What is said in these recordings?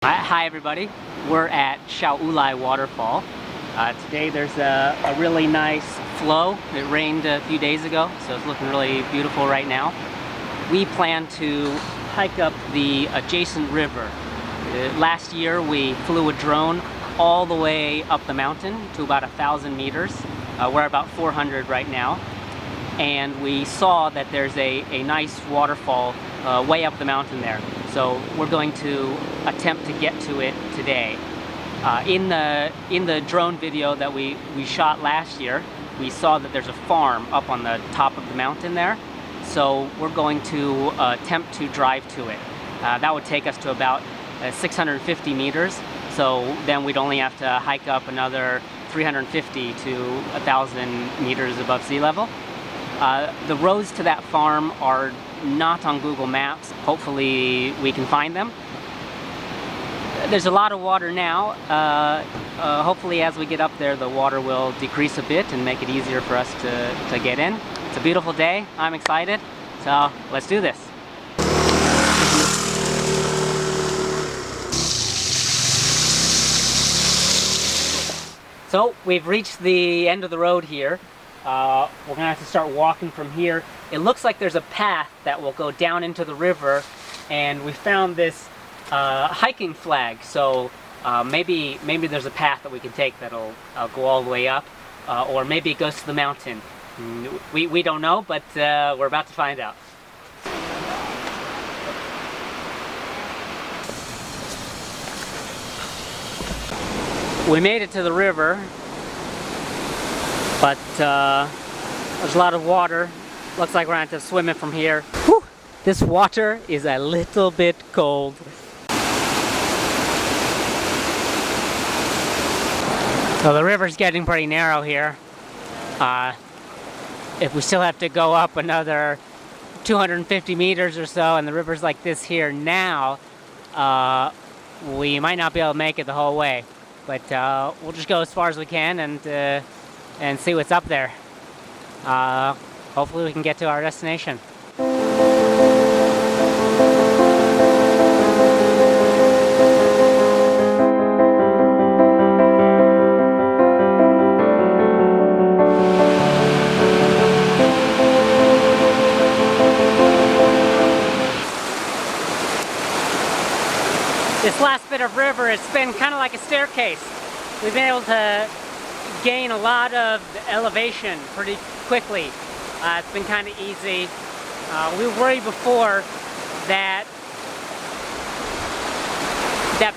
Hi everybody, we're at Xiaofei Waterfall. Today there's a really nice flow. It rained a few days ago, so it's looking really beautiful right now. We plan to hike up the adjacent river. Last year we flew a drone all the way up the mountain to about 1,000 meters. We're about 400 right now. And we saw that there's a nice waterfall way up the mountain there. So we're going to attempt to get to it today. In the drone video that we shot last year, we saw that there's a farm up on the top of the mountain there. So we're going to attempt to drive to it. That would take us to about 650 meters. So then we'd only have to hike up another 350 to 1,000 meters above sea level. The roads to that farm are not on Google Maps. Hopefully we can find them. There's a lot of water now. Hopefully as we get up there the water will decrease a bit and make it easier for us to get in. It's a beautiful day. I'm excited. So let's do this. So we've reached the end of the road here. We're gonna have to start walking from here. It looks like there's a path that will go down into the river, and we found this hiking flag. So maybe there's a path that we can take that'll go all the way up, or maybe it goes to the mountain. We don't know, but we're about to find out. We made it to the river, but there's a lot of water. Looks like we're going to have to swim it from here. Whew! This water is a little bit cold. So the river's getting pretty narrow here. If we still have to go up another 250 meters or so, and the river's like this here now, we might not be able to make it the whole way. But we'll just go as far as we can and see what's up there. Hopefully we can get to our destination. This last bit of river, it's been kind of like a staircase. We've been able to gain a lot of elevation pretty quickly. It's been kind of easy. We were worried before that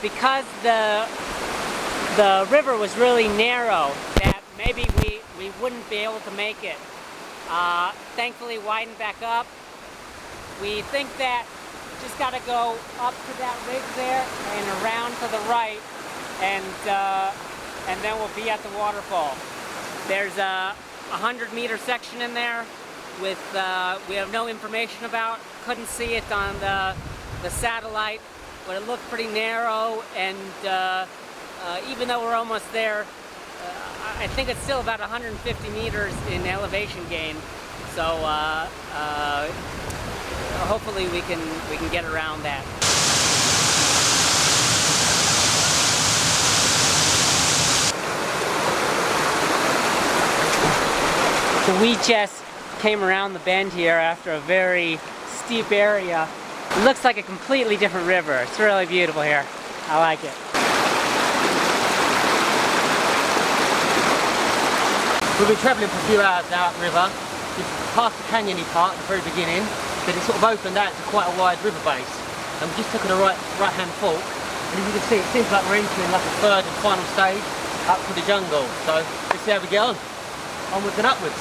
because the river was really narrow, that maybe we wouldn't be able to make it. Thankfully widened back up. We think that just got to go up to that ridge there and around to the right, and then we'll be at the waterfall. There's a 100-meter section in there with we have no information about. Couldn't see it on the satellite, but it looked pretty narrow, and even though we're almost there, I think it's still about 150 meters in elevation gain. So hopefully we can get around that. So we just came around the bend here after a very steep area. It looks like a completely different river. It's really beautiful here. I like it. We've been travelling for a few hours now up the river. We've passed the canyony part at the very beginning, then it sort of opened out to quite a wide river base. And we just took on a right-hand fork, and as you can see, it seems like we're entering like a third and final stage up to the jungle. So let's see how we get on. Onwards and upwards.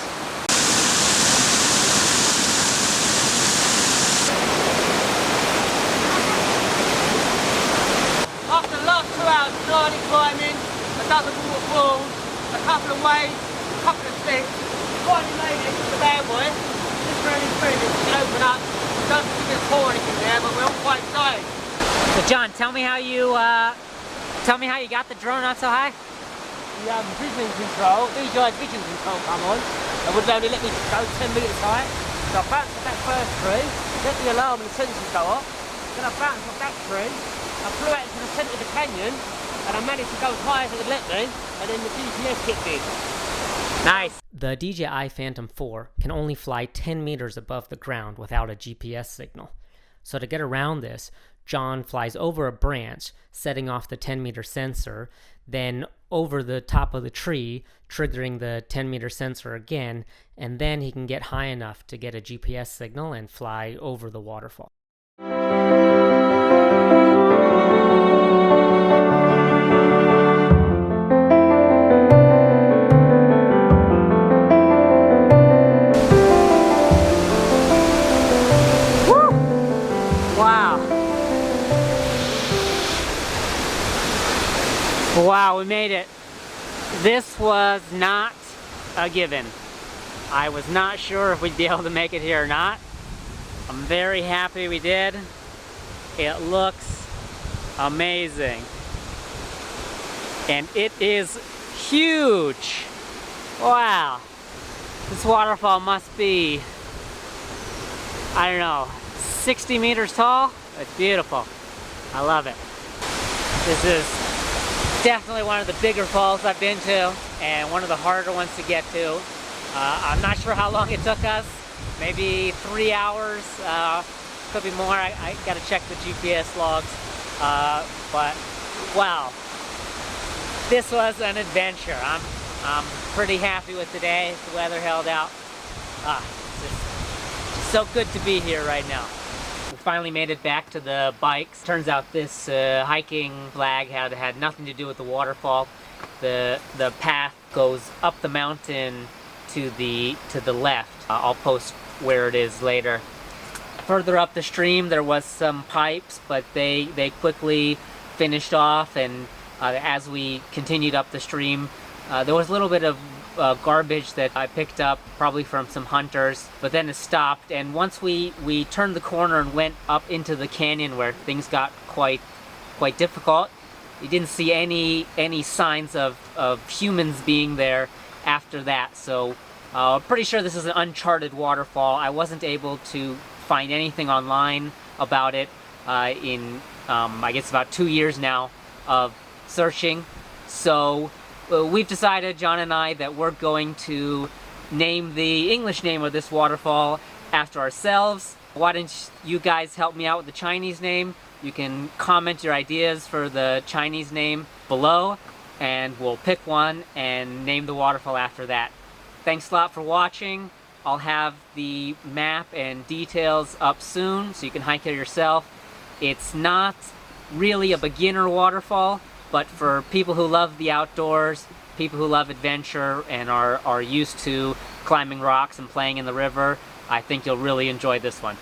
After the last 2 hours of gliding, climbing, a dozen waterfalls, a couple of waves, a couple of sticks, we finally made it to the bad boy. Just really pretty, it can open up. It doesn't seem to pour anything there, but we're all quite excited. So John, tell me how you got the drone up so high. The vision control, DJI's vision control come on. It would only let me go 10 metres high. So I bounced off that first tree, let the alarm and the sensors go off. Then I bounced off that tree, I flew out into the centre of the canyon, and I managed to go as high as it would let me, and then the GPS kicked in. Nice. The DJI Phantom 4 can only fly 10 meters above the ground without a GPS signal. So to get around this, John flies over a branch, setting off the 10-meter sensor, then over the top of the tree, triggering the 10-meter sensor again, and then he can get high enough to get a GPS signal and fly over the waterfall. Wow, we made it. This was not a given. I was not sure if we'd be able to make it here or not. I'm very happy we did. It looks amazing. And it is huge. Wow. This waterfall must be, I don't know, 60 meters tall. It's beautiful. I love it. This is definitely one of the bigger falls I've been to, and one of the harder ones to get to. I'm not sure how long it took us, maybe 3 hours, could be more. I gotta check the GPS logs, but wow, this was an adventure. I'm pretty happy with today. The weather held out. It's just so good to be here right now. We finally made it back to the bikes. Turns out this hiking flag had nothing to do with the waterfall. The path goes up the mountain to the left. I'll post where it is later. Further up the stream there was some pipes, but they quickly finished off, and as we continued up the stream there was a little bit of garbage that I picked up, probably from some hunters, but then it stopped. And once we turned the corner and went up into the canyon where things got quite difficult, you didn't see any signs of humans being there after that. So pretty sure this is an uncharted waterfall. I wasn't able to find anything online about it in I guess about 2 years now of searching. So we've decided, John and I, that we're going to name the English name of this waterfall after ourselves. Why don't you guys help me out with the Chinese name? You can comment your ideas for the Chinese name below, and we'll pick one and name the waterfall after that. Thanks a lot for watching. I'll have the map and details up soon so you can hike it yourself. It's not really a beginner waterfall, but for people who love the outdoors, people who love adventure and are used to climbing rocks and playing in the river, I think you'll really enjoy this one.